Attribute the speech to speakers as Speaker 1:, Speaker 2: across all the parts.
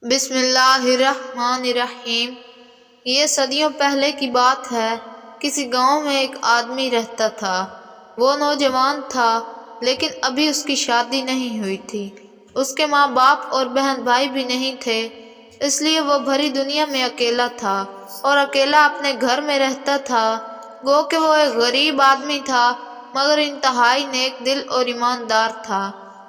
Speaker 1: بسم اللہ الرحمن الرحیم۔ یہ صدیوں پہلے کی بات ہے۔ کسی گاؤں میں ایک آدمی رہتا تھا۔ وہ نوجوان تھا لیکن ابھی اس کی شادی نہیں ہوئی تھی۔ اس کے ماں باپ اور بہن بھائی بھی نہیں تھے، اس لیے وہ بھری دنیا میں اکیلا تھا اور اکیلا اپنے گھر میں رہتا تھا۔ گو کہ وہ ایک غریب آدمی تھا مگر انتہائی نیک دل اور ایماندار تھا۔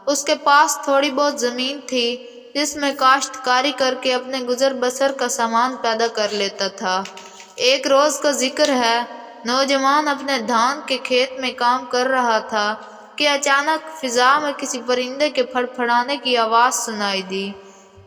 Speaker 1: اس کے پاس تھوڑی بہت زمین تھی جس میں کاشتکاری کر کے اپنے گزر بسر کا سامان پیدا کر لیتا تھا۔ ایک روز کا ذکر ہے، نوجوان اپنے دھان کے کھیت میں کام کر رہا تھا کہ اچانک فضا میں کسی پرندے کے پھڑپھڑانے کی آواز سنائی دی۔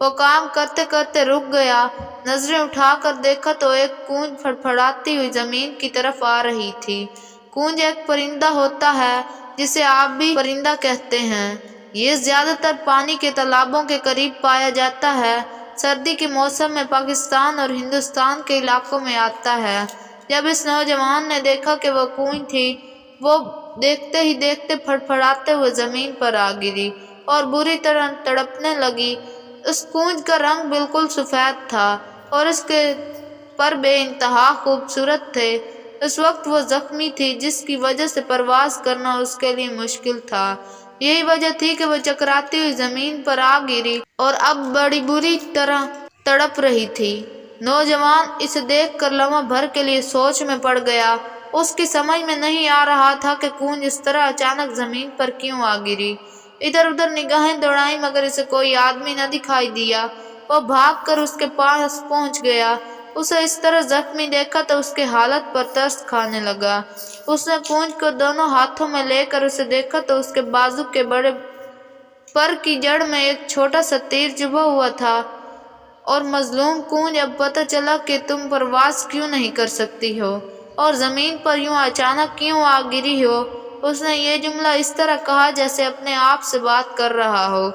Speaker 1: وہ کام کرتے کرتے رک گیا، نظریں اٹھا کر دیکھا تو ایک کونج پھڑپھڑاتی ہوئی زمین کی طرف آ رہی تھی۔ کونج ایک پرندہ ہوتا ہے جسے آپ بھی پرندہ کہتے ہیں۔ یہ زیادہ تر پانی کے تالابوں کے قریب پایا جاتا ہے۔ سردی کے موسم میں پاکستان اور ہندوستان کے علاقوں میں آتا ہے۔ جب اس نوجوان نے دیکھا کہ وہ کونج تھی، وہ دیکھتے ہی دیکھتے پھڑپھڑاتے ہوئے زمین پر آ گری اور بری طرح تڑپنے لگی۔ اس کونج کا رنگ بالکل سفید تھا اور اس کے پر بے انتہا خوبصورت تھے۔ اس وقت وہ زخمی تھی جس کی وجہ سے پرواز کرنا اس کے لیے مشکل تھا۔ یہی وجہ تھی کہ وہ چکراتی ہوئی زمین پر آ گری اور اب بڑی بری طرح تڑپ رہی تھی۔ نوجوان اسے دیکھ کر لمحہ بھر کے لیے سوچ میں پڑ گیا۔ اس کی سمجھ میں نہیں آ رہا تھا کہ کونج اس طرح اچانک زمین پر کیوں آ گری۔ ادھر ادھر نگاہیں دوڑائیں مگر اسے کوئی آدمی نہ دکھائی دیا۔ وہ بھاگ کر اس کے پاس پہنچ گیا۔ اسے اس طرح زخمی دیکھا تو اس کے حالت پر ترس کھانے لگا۔ اس نے کونج کو دونوں ہاتھوں میں لے کر اسے دیکھا تو اس کے بازو کے بڑے پر کی جڑ میں ایک چھوٹا سا تیر چبھا ہوا تھا۔ اور مظلوم کونج، اب پتہ چلا کہ تم پرواز کیوں نہیں کر سکتی ہو اور زمین پر یوں اچانک کیوں آ گری ہو۔ اس نے یہ جملہ اس طرح کہا جیسے اپنے آپ سے بات کر رہا ہو۔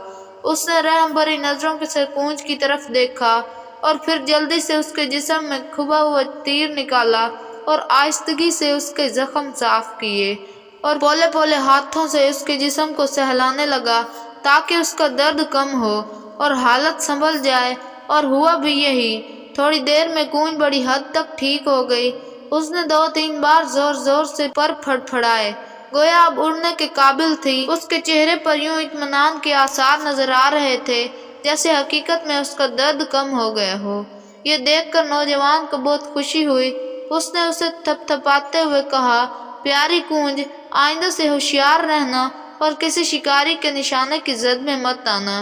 Speaker 1: اس نے رحم بھری نظروں سے کونج کی طرف دیکھا اور پھر جلدی سے اس کے جسم میں کھبا ہوا تیر نکالا اور آہستگی سے اس کے زخم صاف کیے اور پولے پولے ہاتھوں سے اس کے جسم کو سہلانے لگا تاکہ اس کا درد کم ہو اور حالت سنبھل جائے، اور ہوا بھی یہی۔ تھوڑی دیر میں کونج بڑی حد تک ٹھیک ہو گئی۔ اس نے 2-3 بار زور زور سے پر پھڑپھڑائے، گویا اب اڑنے کے قابل تھی۔ اس کے چہرے پر یوں اطمینان کے آثار نظر آ رہے تھے جیسے حقیقت میں اس کا درد کم ہو گیا ہو۔ یہ دیکھ کر نوجوان کو بہت خوشی ہوئی۔ اس نے اسے تھپ تھپاتے ہوئے کہا، پیاری کونج، آئندہ سے ہوشیار رہنا اور کسی شکاری کے نشانے کی زد میں مت آنا۔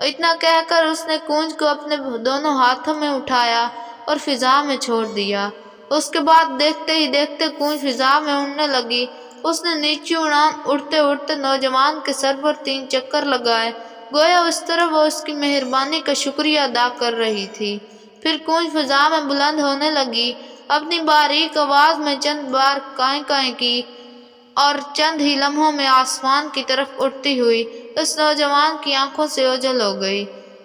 Speaker 1: اتنا کہہ کر اس نے کونج کو اپنے دونوں ہاتھوں میں اٹھایا اور فضا میں چھوڑ دیا۔ اس کے بعد دیکھتے ہی دیکھتے کونج فضا میں اڑنے لگی۔ اس نے نیچی اڑان اڑتے اڑتے نوجوان کے سر پر 3 چکر لگائے، گویا اس طرح وہ اس کی مہربانی کا شکریہ ادا کر رہی تھی۔ پھر کونج فضا میں بلند ہونے لگی، اپنی باریک آواز میں چند بار کائیں کائیں کی اور چند ہی لمحوں میں آسمان کی طرف اٹھتی ہوئی اس نوجوان کی آنکھوں سے اوجھل ہو گئی۔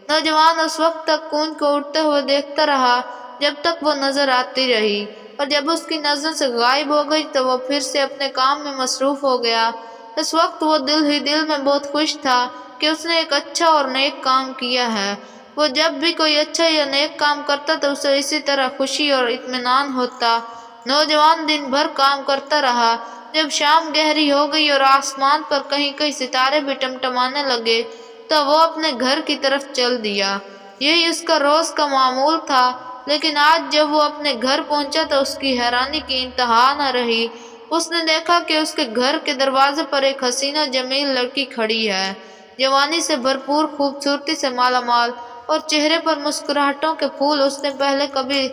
Speaker 1: نوجوان اس وقت تک کونج کو اڑتے ہوئے دیکھتا رہا جب تک وہ نظر آتی رہی، اور جب اس کی نظر سے غائب ہو گئی تو وہ پھر سے اپنے کام میں مصروف ہو گیا۔ اس وقت وہ دل ہی دل میں بہت خوش تھا کہ اس نے ایک اچھا اور نیک کام کیا ہے۔ وہ جب بھی کوئی اچھا یا نیک کام کرتا تو اسے اسی طرح خوشی اور اطمینان ہوتا۔ نوجوان دن بھر کام کرتا رہا۔ جب شام گہری ہو گئی اور آسمان پر کہیں کہیں ستارے بھی ٹمٹمانے لگے تو وہ اپنے گھر کی طرف چل دیا۔ یہی اس کا روز کا معمول تھا، لیکن آج جب وہ اپنے گھر پہنچا تو اس کی حیرانی کی انتہا نہ رہی۔ اس نے دیکھا کہ اس کے گھر کے دروازے پر ایک حسینہ جمیل لڑکی کھڑی ہے، جوانی سے بھرپور، خوبصورتی سے مالا مال اور چہرے پر مسکراہٹوں کے پھول۔ اس نے پہلے کبھی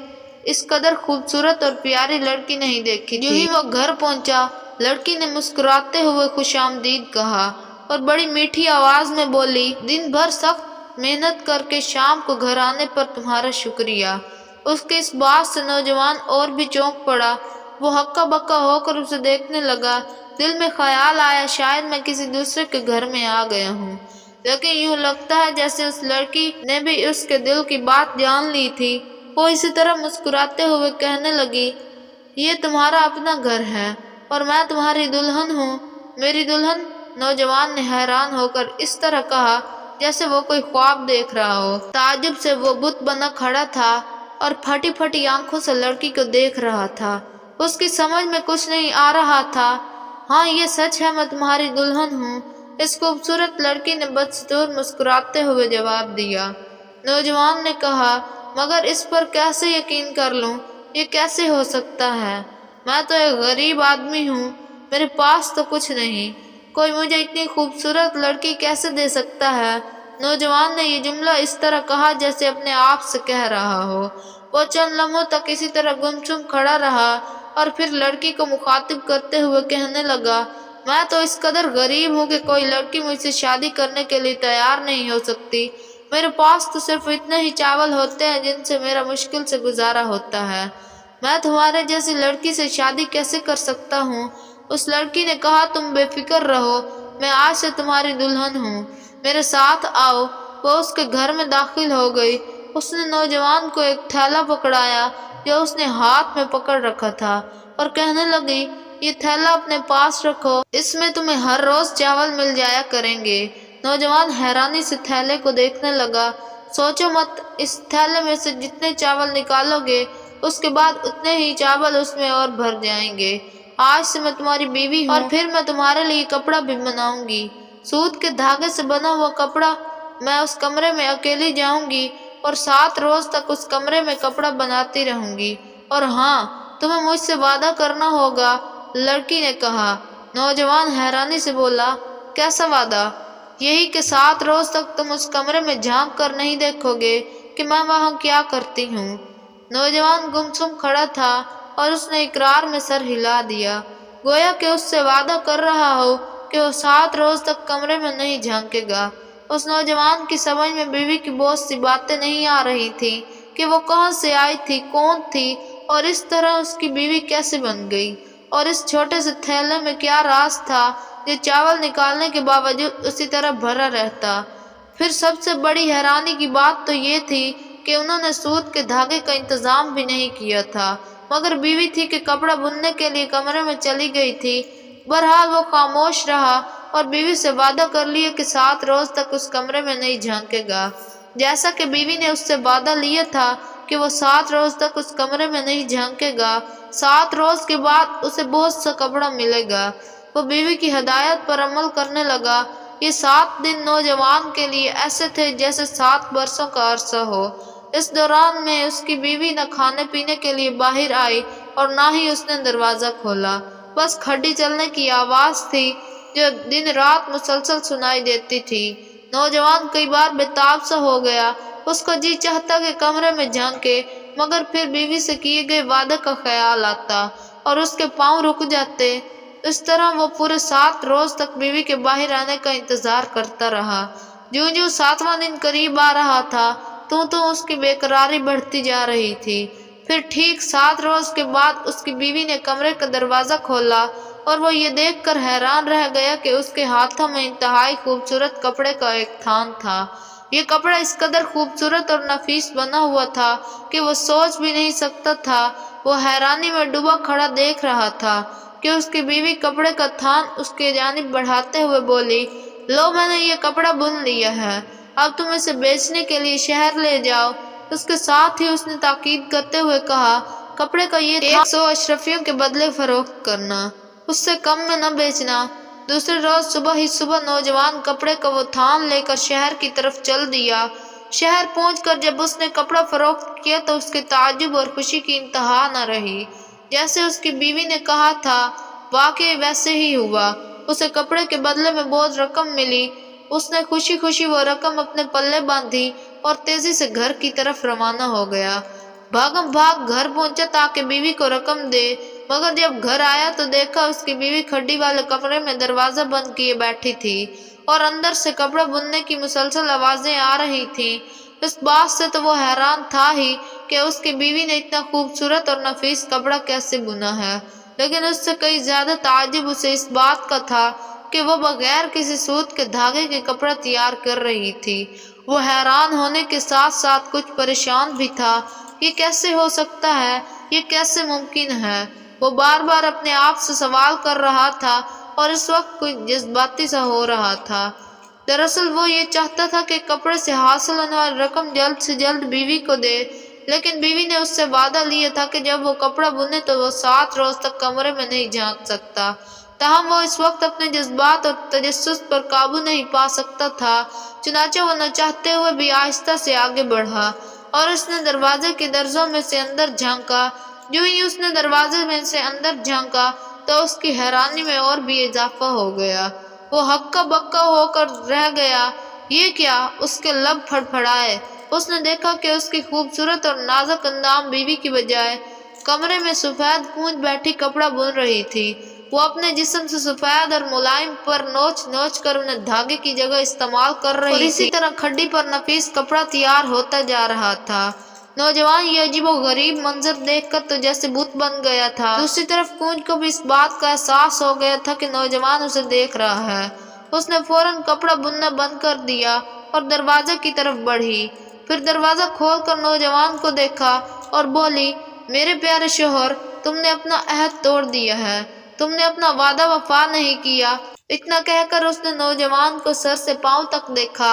Speaker 1: اس قدر خوبصورت اور پیاری لڑکی نہیں دیکھی تھی۔ یوں ہی وہ گھر پہنچا، لڑکی نے مسکراتے ہوئے خوش آمدید کہا اور بڑی میٹھی آواز میں بولی، دن بھر سخت محنت کر کے شام کو گھر آنے پر تمہارا شکریہ۔ اس کے اس بات سے نوجوان اور بھی چونک پڑا۔ وہ ہکا بکا ہو کر اسے دیکھنے لگا۔ دل میں خیال آیا شاید میں کسی دوسرے کے گھر میں آ گیا ہوں، لیکن یوں لگتا ہے جیسے اس لڑکی نے بھی اس کے دل کی بات جان لی تھی۔ وہ اسی طرح مسکراتے ہوئے کہنے لگی، یہ تمہارا اپنا گھر ہے اور میں تمہاری دلہن ہوں۔ میری دلہن؟ نوجوان نے حیران ہو کر اس طرح کہا جیسے وہ کوئی خواب دیکھ رہا ہو۔ تعجب سے وہ بت بنا کھڑا تھا اور پھٹی پھٹی آنکھوں سے لڑکی کو دیکھ رہا تھا۔ اس کی سمجھ میں کچھ نہیں آ رہا تھا۔ ہاں یہ سچ ہے، میں تمہاری دلہن ہوں، اس خوبصورت لڑکی نے بدستور مسکراتے ہوئے جواب دیا۔ نوجوان نے کہا، مگر اس پر کیسے یقین کر لوں؟ یہ کیسے ہو سکتا ہے؟ میں تو ایک غریب آدمی ہوں، میرے پاس تو کچھ نہیں، کوئی مجھے اتنی خوبصورت لڑکی کیسے دے سکتا ہے؟ نوجوان نے یہ جملہ اس طرح کہا جیسے اپنے آپ سے کہہ رہا ہو۔ وہ چند لمحوں تک اسی طرح گمسم کھڑا رہا اور پھر لڑکی کو مخاطب کرتے ہوئے کہنے لگا، میں تو اس قدر غریب ہوں کہ کوئی لڑکی مجھ سے شادی کرنے کے لیے تیار نہیں ہو سکتی۔ میرے پاس تو صرف اتنے ہی چاول ہوتے ہیں جن سے میرا مشکل سے گزارا ہوتا ہے۔ میں تمہارے جیسی لڑکی سے شادی کیسے کر سکتا ہوں؟ اس لڑکی نے کہا، تم بے فکر رہو، میں آج سے تمہاری دلہن ہوں، میرے ساتھ آؤ۔ وہ اس کے گھر میں داخل ہو گئی۔ اس نے نوجوان کو ایک تھیلا پکڑایا جو اس نے ہاتھ میں پکڑ رکھا تھا اور کہنے لگی، یہ تھیلا اپنے پاس رکھو، اس میں تمہیں ہر روز چاول مل جایا کریں گے۔ نوجوان حیرانی سے تھیلے کو دیکھنے لگا۔ سوچو مت، اس تھیلے میں سے جتنے چاول نکالو گے اس کے بعد اتنے ہی چاول اس میں اور بھر جائیں گے۔ آج سے میں تمہاری بیوی ہوں اور پھر میں تمہارے لیے کپڑا بھی بناؤں گی، سوت کے دھاگے سے بنا ہوا کپڑا۔ میں اس کمرے میں اکیلی جاؤں گی اور 7 روز تک اس کمرے میں کپڑا بناتی رہوں گی، اور ہاں تمہیں مجھ سے وعدہ کرنا ہوگا، لڑکی نے کہا۔ نوجوان حیرانی سے بولا، کیسا وعدہ؟ یہی کہ 7 روز تک تم اس کمرے میں جھانک کر نہیں دیکھو گے کہ میں وہاں کیا کرتی ہوں۔ نوجوان گمسم کھڑا تھا اور اس نے اقرار میں سر ہلا دیا، گویا کہ اس سے وعدہ کر رہا ہو کہ وہ 7 روز تک کمرے میں نہیں جھانکے گا۔ اس نوجوان کی سمجھ میں بیوی کی بہت سی باتیں نہیں آ رہی تھیں کہ وہ کہاں سے آئی تھی، کون تھی، اور اس طرح اس کی بیوی کیسے بن گئی، اور اس چھوٹے سے تھیلے میں کیا راز تھا جو چاول نکالنے کے باوجود اسی طرح بھرا رہتا۔ پھر سب سے بڑی حیرانی کی بات تو یہ تھی کہ انہوں نے سوت کے دھاگے کا انتظام بھی نہیں کیا تھا، مگر بیوی تھی کہ کپڑا بننے کے لیے کمرے میں چلی گئی تھی۔ بہرحال وہ خاموش رہا اور بیوی سے وعدہ کر لیا کہ 7 روز تک اس کمرے میں نہیں جھانکے گا، جیسا کہ بیوی نے اس سے وعدہ لیا تھا کہ وہ 7 روز تک اس کمرے میں نہیں جھانکے گا۔ 7 روز کے بعد اسے بہت سا کپڑا ملے گا۔ وہ بیوی کی ہدایت پر عمل کرنے لگا۔ یہ 7 دن نوجوان کے لیے ایسے تھے جیسے 7 برسوں کا عرصہ ہو۔ اس دوران میں اس کی بیوی نہ کھانے پینے کے لیے باہر آئی اور نہ ہی اس نے دروازہ کھولا، بس کھڈی چلنے کی آواز تھی جو دن رات مسلسل سنائی دیتی تھی۔ نوجوان کئی بار بےتاب سا ہو گیا، اس کو جی چاہتا کہ کمرے میں جھانکے، مگر پھر بیوی سے کیے گئے وعدے کا خیال آتا اور اس کے پاؤں رک جاتے۔ اس طرح وہ پورے 7 روز تک بیوی کے باہر آنے کا انتظار کرتا رہا۔ جوں جوں 7واں دن قریب آ رہا تھا تو اس کی بے قراری بڑھتی جا رہی تھی۔ پھر ٹھیک 7 روز کے بعد اس کی بیوی نے کمرے کا دروازہ کھولا اور وہ یہ دیکھ کر حیران رہ گیا کہ اس کے ہاتھوں میں انتہائی خوبصورت کپڑے کا ایک تھان تھا۔ یہ کپڑا اس قدر خوبصورت اور نفیس بنا ہوا تھا کہ وہ سوچ بھی نہیں سکتا تھا۔ وہ حیرانی میں ڈوبا کھڑا دیکھ رہا تھا کہ اس کی بیوی کپڑے کا تھان اس کی جانب بڑھاتے ہوئے بولی، لو میں نے یہ کپڑا بن لیا ہے، اب تم اسے بیچنے کے لیے شہر لے جاؤ۔ اس کے ساتھ ہی اس نے تاکید کرتے ہوئے کہا، کپڑے کا یہ 100 اشرفیوں کے بدلے فروخت کرنا، اس سے کم میں نہ بیچنا۔ دوسرے روز صبح نوجوان کپڑے کا وہ تھان لے کر شہر کی طرف چل دیا۔ شہر پہنچ کر جب اس نے کپڑا فروخت کیا تو اس کے تعجب اور خوشی کی انتہا نہ رہی۔ جیسے اس کی بیوی نے کہا تھا واقعی ویسے ہی ہوا، اسے کپڑے کے بدلے میں بہت رقم ملی۔ اس نے خوشی خوشی وہ رقم اپنے پلے باندھی اور تیزی سے گھر کی طرف روانہ ہو گیا۔ بھاگم بھاگ گھر پہنچا تاکہ بیوی کو رقم دے، مگر جب گھر آیا تو دیکھا اس کی بیوی کھڈی والے کمرے میں دروازہ بند کیے بیٹھی تھی اور اندر سے کپڑا بننے کی مسلسل آوازیں آ رہی تھیں۔ اس بات سے تو وہ حیران تھا ہی کہ اس کی بیوی نے اتنا خوبصورت اور نفیس کپڑا کیسے بنا ہے، لیکن اس سے کئی زیادہ تعجب اسے اس بات کا تھا کہ وہ بغیر کسی سوت کے دھاگے کے کپڑا تیار کر رہی تھی۔ وہ حیران ہونے کے ساتھ ساتھ کچھ پریشان بھی تھا۔ یہ کیسے ہو سکتا ہے؟ یہ کیسے ممکن ہے؟ وہ بار بار اپنے آپ سے سوال کر رہا تھا اور اس وقت کچھ جذباتی سا ہو رہا تھا۔ دراصل وہ یہ چاہتا تھا کہ کپڑے سے حاصل ہونے والی رقم جلد سے جلد بیوی کو دے، لیکن بیوی نے اس سے وعدہ لیا تھا کہ جب وہ کپڑا بنے تو وہ 7 روز تک کمرے میں نہیں جھانک سکتا۔ تاہم وہ اس وقت اپنے جذبات اور تجسس پر قابو نہیں پا سکتا تھا، چنانچہ وہ نہ چاہتے ہوئے بھی آہستہ سے آگے بڑھا اور اس نے دروازے کے درزوں میں سے اندر جھانکا۔ جو ہی اس نے دروازے میں سے اندر جھانکا تو اس کی حیرانی میں اور بھی اضافہ ہو گیا۔ وہ ہکا بکا ہو کر رہ گیا۔ یہ کیا؟ اس کے لب پھڑپھڑائے۔ اس نے دیکھا کہ اس کی خوبصورت اور نازک اندام بیوی کی بجائے کمرے میں سفید کونج بیٹھی کپڑا بن رہی تھی۔ وہ اپنے جسم سے سفید اور ملائم پر نوچ نوچ کر انہیں دھاگے کی جگہ استعمال کر رہی تھی اور اسی طرح کھڈی پر نفیس کپڑا تیار ہوتا جا رہا تھا۔ نوجوان یہ عجیب و غریب منظر دیکھ کر تو جیسے بت بن گیا تھا۔ دوسری طرف کونج کو بھی اس بات کا احساس ہو گیا تھا کہ نوجوان اسے دیکھ رہا ہے۔ اس نے فوراً کپڑا بننا بند کر دیا اور دروازے کی طرف بڑھی۔ پھر دروازہ کھول کر نوجوان کو دیکھا اور بولی، میرے پیارے شوہر، تم نے اپنا عہد توڑ دیا ہے، تم نے اپنا وعدہ وفا نہیں کیا۔ اتنا کہہ کر اس نے نوجوان کو سر سے پاؤں تک دیکھا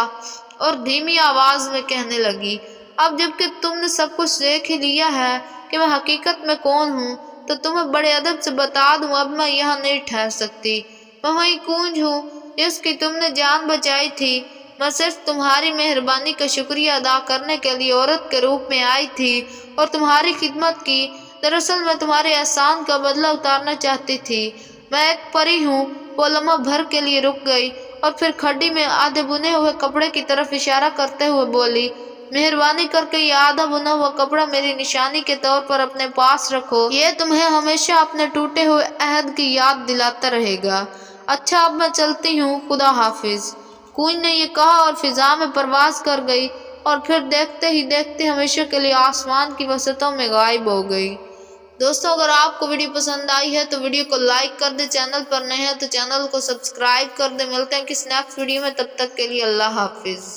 Speaker 1: اور دھیمی آواز میں کہنے لگی، اب جب کہ تم نے سب کچھ دیکھ ہی لیا ہے کہ میں حقیقت میں کون ہوں، تو تمہیں بڑے ادب سے بتا دوں، اب میں یہاں نہیں ٹھہر سکتی۔ میں وہی کونج ہوں جس کی تم نے جان بچائی تھی۔ میں صرف تمہاری مہربانی کا شکریہ ادا کرنے کے لیے عورت کے روپ میں آئی تھی اور تمہاری خدمت کی۔ دراصل میں تمہارے احسان کا بدلہ اتارنا چاہتی تھی۔ میں ایک پری ہوں۔ وہ لمحہ بھر کے لیے رک گئی اور پھر کھڈی میں آدھے بنے ہوئے کپڑے کی طرف اشارہ کرتے ہوئے بولی، مہربانی کر کے یہ آدھا بنا ہوا کپڑا میری نشانی کے طور پر اپنے پاس رکھو۔ یہ تمہیں ہمیشہ اپنے ٹوٹے ہوئے عہد کی یاد دلاتا رہے گا۔ اچھا، اب میں چلتی ہوں، خدا حافظ۔ کونج نے یہ کہا اور فضا میں پرواز کر گئی اور پھر دیکھتے ہی دیکھتے ہمیشہ کے لیے آسمان کی وسعتوں میں غائب ہو گئی۔ دوستو، اگر آپ کو ویڈیو پسند آئی ہے تو ویڈیو کو لائک کر دیں، چینل پر نئے ہیں تو چینل کو سبسکرائب کر دیں۔ ملتے ہیں کسی نیکسٹ ویڈیو میں، تب تک کے لیے اللہ حافظ۔